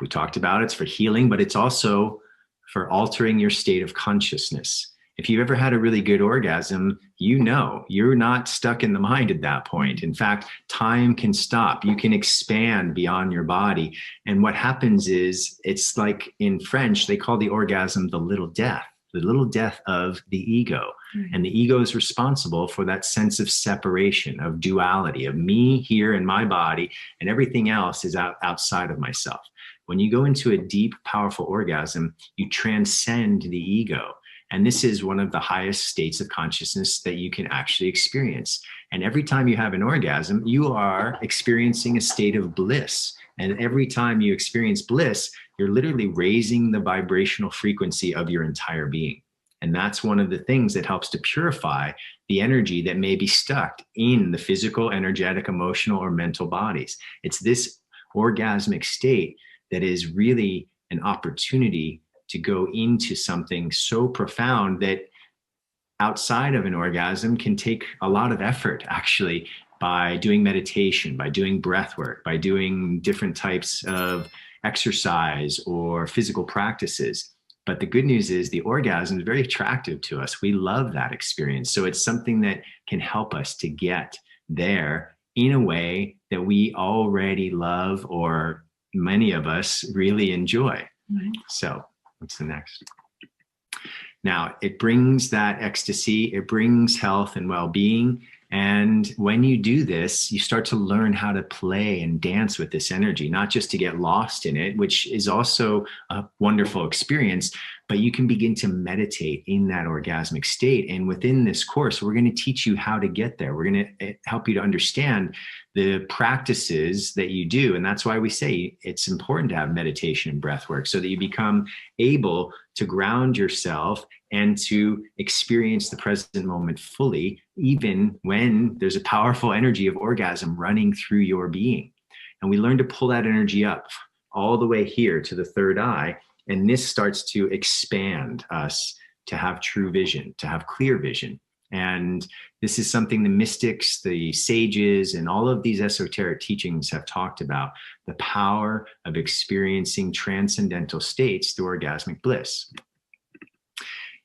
we talked about, it's for healing, but it's also for altering your state of consciousness. If you've ever had a really good orgasm, you know you're not stuck in the mind at that point. In fact, time can stop. You can expand beyond your body. And what happens is, it's like in French, they call the orgasm the little death of the ego. Mm-hmm. And the ego is responsible for that sense of separation, of duality, of me here in my body, and everything else is outside of myself. When you go into a deep, powerful orgasm, you transcend the ego. And this is one of the highest states of consciousness that you can actually experience. And every time you have an orgasm, you are experiencing a state of bliss. And every time you experience bliss, you're literally raising the vibrational frequency of your entire being. And that's one of the things that helps to purify the energy that may be stuck in the physical, energetic, emotional, or mental bodies. It's this orgasmic state that is really an opportunity to go into something so profound that outside of an orgasm can take a lot of effort, actually, by doing meditation, by doing breath work, by doing different types of exercise or physical practices. But the good news is the orgasm is very attractive to us. We love that experience. So it's something that can help us to get there in a way that we already love, or many of us really enjoy. Right. So what's the next? Now, it brings that ecstasy, it brings health and well-being. And when you do this, you start to learn how to play and dance with this energy, not just to get lost in it, which is also a wonderful experience, but you can begin to meditate in that orgasmic state. And within this course, we're going to teach you how to get there. We're going to help you to understand the practices that you do. And that's why we say it's important to have meditation and breath work, so that you become able to ground yourself and to experience the present moment fully, even when there's a powerful energy of orgasm running through your being. And we learn to pull that energy up all the way here to the third eye. And this starts to expand us to have true vision, to have clear vision. And this is something the mystics, the sages, and all of these esoteric teachings have talked about, the power of experiencing transcendental states through orgasmic bliss.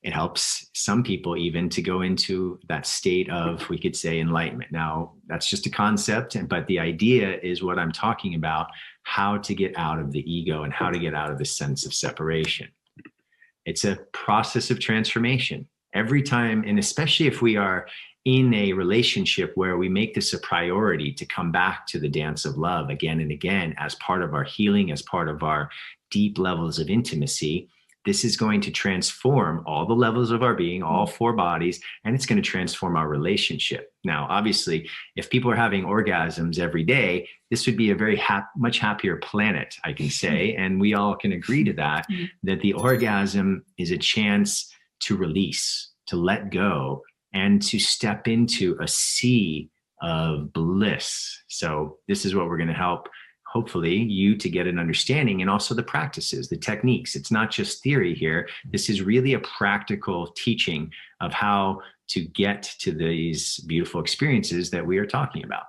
It helps some people even to go into that state of, we could say, enlightenment. Now, that's just a concept, but the idea is what I'm talking about, how to get out of the ego and how to get out of the sense of separation. It's a process of transformation. Every time, and especially if we are in a relationship where we make this a priority to come back to the dance of love again and again as part of our healing, as part of our deep levels of intimacy, this is going to transform all the levels of our being, all four bodies, and it's going to transform our relationship. Now, obviously, if people are having orgasms every day, this would be a very much happier planet, I can say, and we all can agree to that, that the orgasm is a chance to release, to let go, and to step into a sea of bliss. So this is what we're going to help, hopefully, you to get an understanding, and also the practices, the techniques. It's not just theory here. This is really a practical teaching of how to get to these beautiful experiences that we are talking about.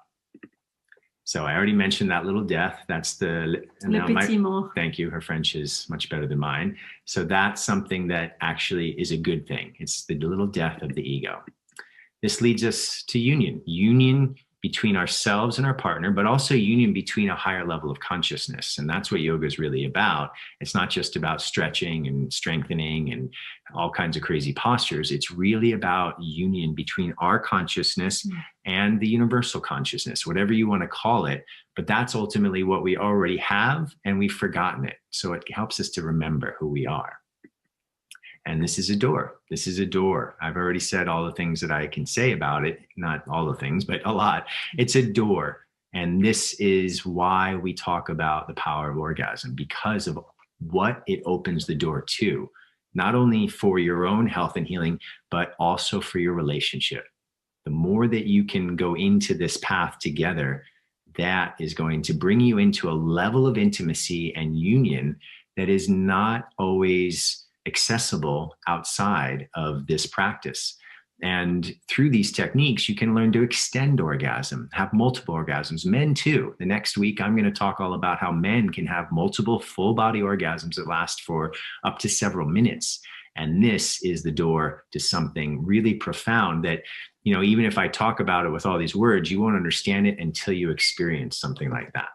So I already mentioned that little death. That's the, thank you. Her French is much better than mine. So that's something that actually is a good thing. It's the little death of the ego. This leads us to union between ourselves and our partner, but also union between a higher level of consciousness. And that's what yoga is really about. It's not just about stretching and strengthening and all kinds of crazy postures. It's really about union between our consciousness and the universal consciousness, whatever you want to call it. But that's ultimately what we already have, and we've forgotten it. So it helps us to remember who we are. And this is a door. This is a door. I've already said all the things that I can say about it. Not all the things, but a lot. It's a door. And this is why we talk about the power of orgasm, because of what it opens the door to, not only for your own health and healing, but also for your relationship. The more that you can go into this path together, that is going to bring you into a level of intimacy and union that is not always accessible outside of this practice. And through these techniques, you can learn to extend orgasm, have multiple orgasms. Men too. The next week, I'm going to talk all about how men can have multiple full body orgasms that last for up to several minutes. And this is the door to something really profound that, even if I talk about it with all these words, you won't understand it until you experience something like that.